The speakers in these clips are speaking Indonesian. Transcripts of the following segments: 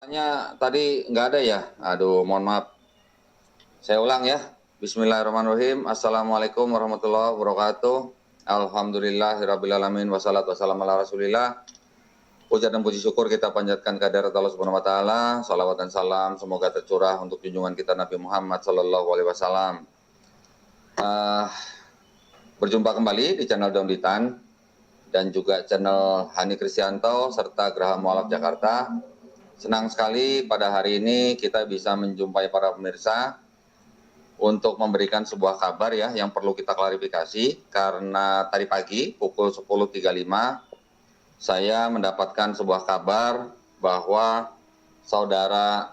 Tanya tadi nggak ada ya? Aduh, mohon maaf. Saya ulang ya. Bismillahirrahmanirrahim. Assalamualaikum warahmatullahi wabarakatuh. Alhamdulillahirrabbilalamin. Wassalatu wassalamu ala rasulillah. Puja dan puji syukur kita panjatkan kehadirat Allah Subhanahu wa taala. Salawat dan salam semoga tercurah untuk junjungan kita Nabi Muhammad sallallahu alaihi wasallam. Berjumpa kembali di channel Daun Ditan dan juga channel Hani Kristianto serta Graha Mualaf Jakarta. Senang sekali pada hari ini kita bisa menjumpai para pemirsa untuk memberikan sebuah kabar ya yang perlu kita klarifikasi, karena tadi pagi pukul 10.35 saya mendapatkan sebuah kabar bahwa saudara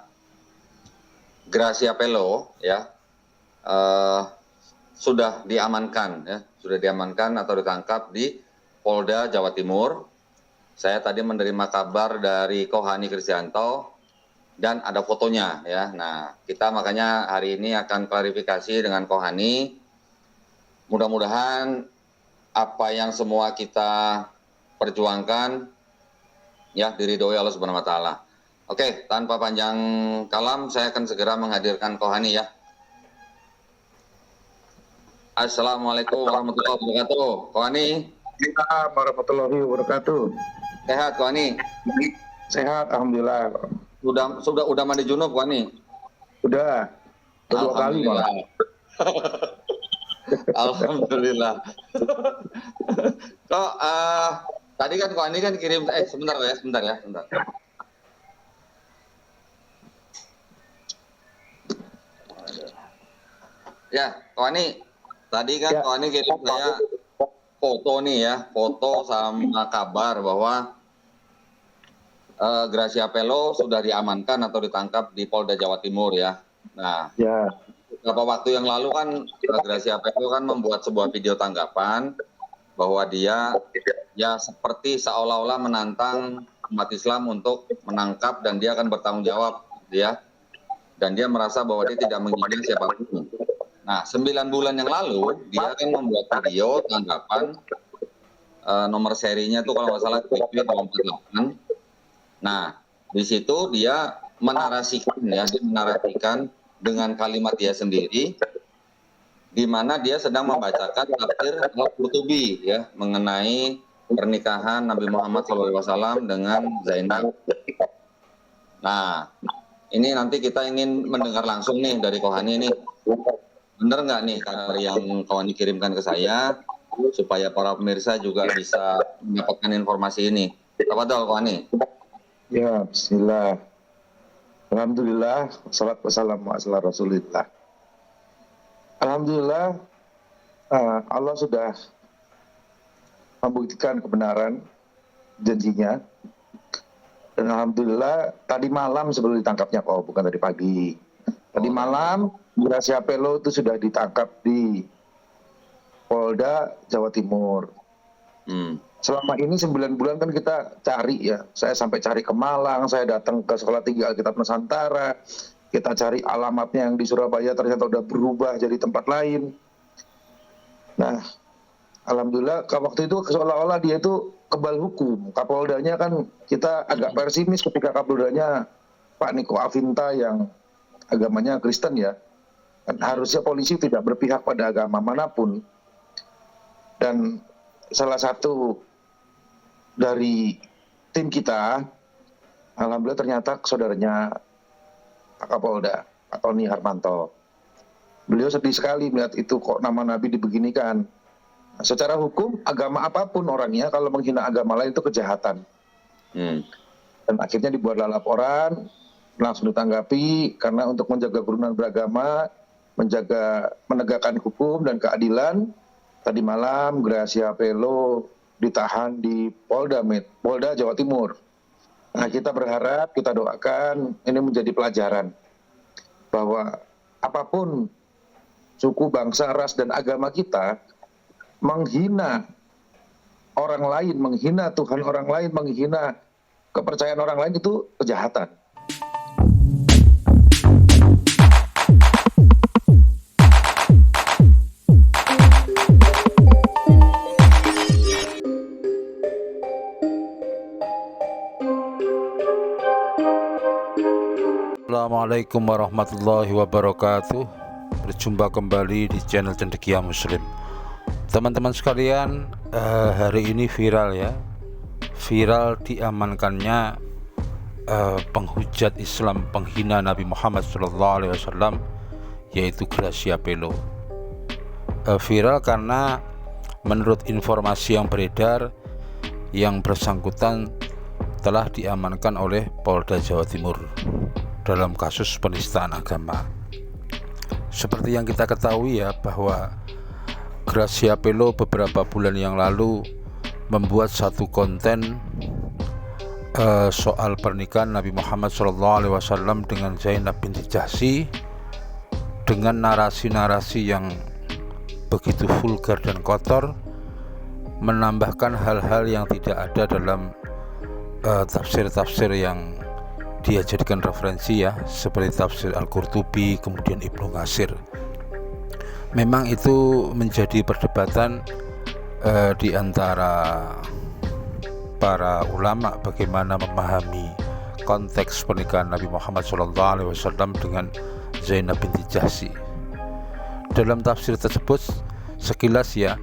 Gracia Pelo ya sudah diamankan atau ditangkap di Polda Jawa Timur. Saya tadi menerima kabar dari Kohani Kristianto dan ada fotonya ya. Nah, kita makanya hari ini akan klarifikasi dengan Kohani. Mudah-mudahan apa yang semua kita perjuangkan ya diridhoi Allah Subhanahu wa taala. Oke, tanpa panjang kalam saya akan segera menghadirkan Kohani ya. Assalamualaikum warahmatullahi wabarakatuh. Kohani. Waalaikumsalam warahmatullahi wabarakatuh. Sehat, Kohani? Sehat, alhamdulillah. Udah mandi junub, Kohani? Udah. Kedua kali malah. Alhamdulillah. Kok tadi kan Kohani kan kirim sebentar ya. Ya, Kohani. Tadi kan Ya. Kohani kirim saya foto nih ya, foto sama kabar bahwa Gracia Pelo sudah diamankan atau ditangkap di Polda Jawa Timur ya. Nah, Ya. beberapa waktu yang lalu kan Gracia Pelo kan membuat sebuah video tanggapan bahwa dia ya seperti seolah-olah menantang umat Islam untuk menangkap dan dia akan bertanggung jawab dia. Dan dia merasa bahwa dia tidak menghina siapapun. Nah, 9 bulan yang lalu dia akan membuat video tanggapan nomor serinya tuh kalau nggak salah PP48. Nah, di situ dia menarasikan dengan kalimat dia sendiri, di mana dia sedang membacakan tafsir Al-Qurtubi ya mengenai pernikahan Nabi Muhammad SAW dengan Zainab. Nah, ini nanti kita ingin mendengar langsung nih dari Kohani nih. Bener nggak nih yang Kohani kirimkan ke saya, supaya para pemirsa juga bisa mendapatkan informasi ini. Tafadhol Kohani. Ya, bismillah. Alhamdulillah, wassalatu wassalamu ala rasulillah. Alhamdulillah, Allah sudah membuktikan kebenaran janjinya. Dan alhamdulillah, tadi malam sebelum ditangkapnya, bukan tadi pagi. Tadi malam, Gracia Pelo itu sudah ditangkap di Polda Jawa Timur. Selama ini 9 bulan kan kita cari ya. Saya sampai cari ke Malang, saya datang ke Sekolah Tinggi Alkitab Nusantara. Kita cari alamatnya yang di Surabaya ternyata udah berubah jadi tempat lain. Nah, alhamdulillah waktu itu seolah-olah dia itu kebal hukum. Kapoldanya kan kita agak pesimis ketika Kapoldanya Pak Niko Afinta yang agamanya Kristen ya. Dan harusnya polisi tidak berpihak pada agama manapun. Dan salah satu dari tim kita, alhamdulillah ternyata saudaranya Pak Kapolda, Pak Tony Harmanto. Beliau sedih sekali melihat itu, kok nama Nabi dibeginikan. Nah, secara hukum, agama apapun orangnya, kalau menghina agama lain itu kejahatan. Dan akhirnya dibuatlah laporan, langsung ditanggapi, karena untuk menjaga kerukunan beragama, menegakkan hukum dan keadilan, tadi malam Gracia Pelo ditahan di Polda Jawa Timur. Nah, kita berharap, kita doakan ini menjadi pelajaran bahwa apapun suku, bangsa, ras, dan agama kita, menghina orang lain, menghina Tuhan orang lain, menghina kepercayaan orang lain itu kejahatan. Assalamualaikum warahmatullahi wabarakatuh. Berjumpa kembali di channel Cendekia Muslim. Teman-teman sekalian, hari ini viral ya. Viral diamankannya penghujat Islam, penghina Nabi Muhammad SAW, yaitu Gracia Pelo. Viral karena menurut informasi yang beredar, yang bersangkutan telah diamankan oleh Polda Jawa Timur dalam kasus penistaan agama. Seperti yang kita ketahui ya, bahwa Gracia Pelo beberapa bulan yang lalu membuat satu konten soal pernikahan Nabi Muhammad SAW dengan Zainab binti Jahsy dengan narasi-narasi yang begitu vulgar dan kotor, menambahkan hal-hal yang tidak ada dalam tafsir-tafsir yang dia jadikan referensi ya, seperti tafsir Al-Qurtubi, kemudian Ibnu Katsir. Memang itu menjadi perdebatan di antara para ulama bagaimana memahami konteks pernikahan Nabi Muhammad SAW dengan Zainab binti Jahsy. Dalam tafsir tersebut sekilas ya,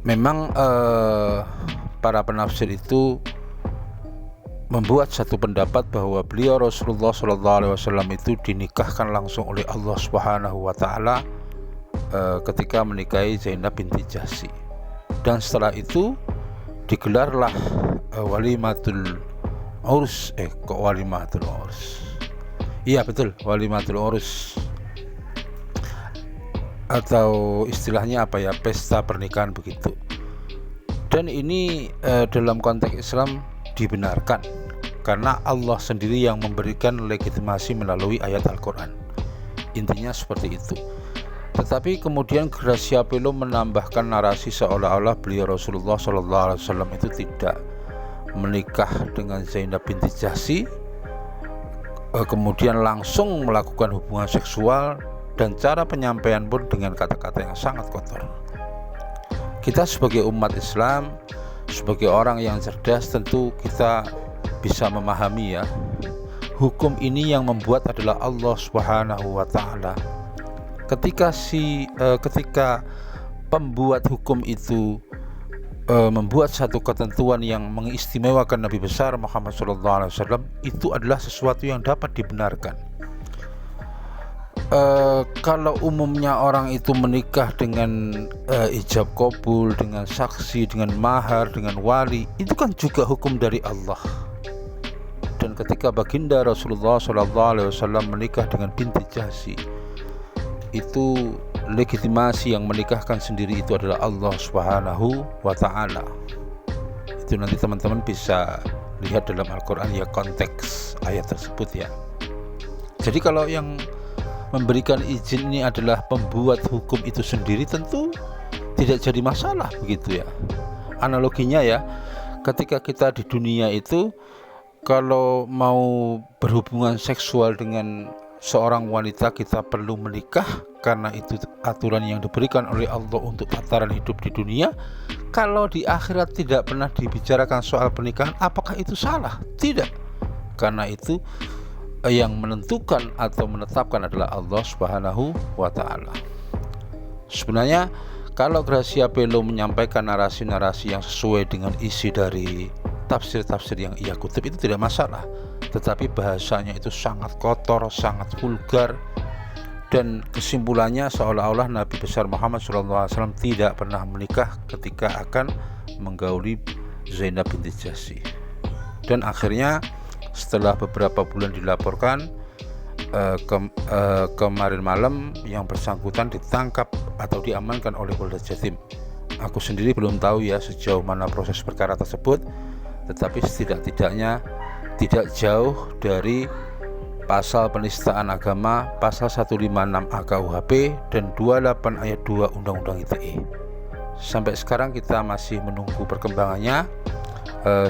memang para penafsir itu membuat satu pendapat bahwa beliau Rasulullah SAW itu dinikahkan langsung oleh Allah Subhanahu wa Ta'ala ketika menikahi Zainab binti Jahsy, dan setelah itu digelarlah walimatul urs. Walimatul urs, iya betul, walimatul urs, atau istilahnya apa ya, pesta pernikahan begitu. Dan ini dalam konteks Islam dibenarkan karena Allah sendiri yang memberikan legitimasi melalui ayat Al-Quran. Intinya seperti itu. Tetapi kemudian Gracia Pelo menambahkan narasi seolah-olah beliau Rasulullah SAW itu tidak menikah dengan Zainab binti Jahsy, kemudian langsung melakukan hubungan seksual, dan cara penyampaian pun dengan kata-kata yang sangat kotor. Kita sebagai umat Islam, sebagai orang yang cerdas, tentu kita bisa memahami ya, hukum ini yang membuat adalah Allah Subhanahu wa Ta'ala. Ketika pembuat hukum itu membuat satu ketentuan yang mengistimewakan Nabi besar Muhammad SAW, itu adalah sesuatu yang dapat dibenarkan. Kalau umumnya orang itu menikah dengan ijab kabul, dengan saksi, dengan mahar, dengan wali, itu kan juga hukum dari Allah. Dan ketika baginda Rasulullah SAW menikah dengan binti Jahsy, itu legitimasi yang menikahkan sendiri itu adalah Allah Subhanahu wa Ta'ala. Itu nanti teman-teman bisa lihat dalam Al-Quran ya, konteks ayat tersebut ya. Jadi kalau yang memberikan izin ini adalah pembuat hukum itu sendiri, tentu tidak jadi masalah begitu ya. Analoginya ya, ketika kita di dunia itu kalau mau berhubungan seksual dengan seorang wanita, kita perlu menikah karena itu aturan yang diberikan oleh Allah untuk tataran hidup di dunia. Kalau di akhirat tidak pernah dibicarakan soal pernikahan, apakah itu salah? Tidak, karena itu yang menentukan atau menetapkan adalah Allah Subhanahu wa Ta'ala. Sebenarnya kalau Gracia Pelo menyampaikan narasi-narasi yang sesuai dengan isi dari tafsir-tafsir yang ia kutip, itu tidak masalah. Tetapi bahasanya itu sangat kotor, sangat vulgar, dan kesimpulannya seolah-olah Nabi besar Muhammad SAW tidak pernah menikah ketika akan menggauli Zainab binti Jahsy. Dan akhirnya setelah beberapa bulan dilaporkan, kemarin malam yang bersangkutan ditangkap atau diamankan oleh Polda Jatim. Aku sendiri belum tahu ya sejauh mana proses perkara tersebut, tetapi setidak-tidaknya tidak jauh dari pasal penistaan agama, pasal 156 AKUHP dan 28 ayat 2 Undang-Undang ITE. Sampai sekarang kita masih menunggu perkembangannya.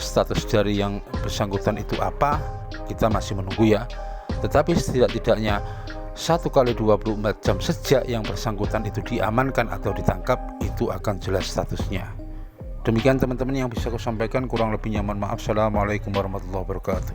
Status dari yang bersangkutan itu apa, kita masih menunggu ya. Tetapi setidak-tidaknya 1x24 jam sejak yang bersangkutan itu diamankan atau ditangkap, itu akan jelas statusnya. Demikian teman-teman yang bisa aku sampaikan, kurang lebihnya mohon maaf. Assalamualaikum warahmatullahi wabarakatuh.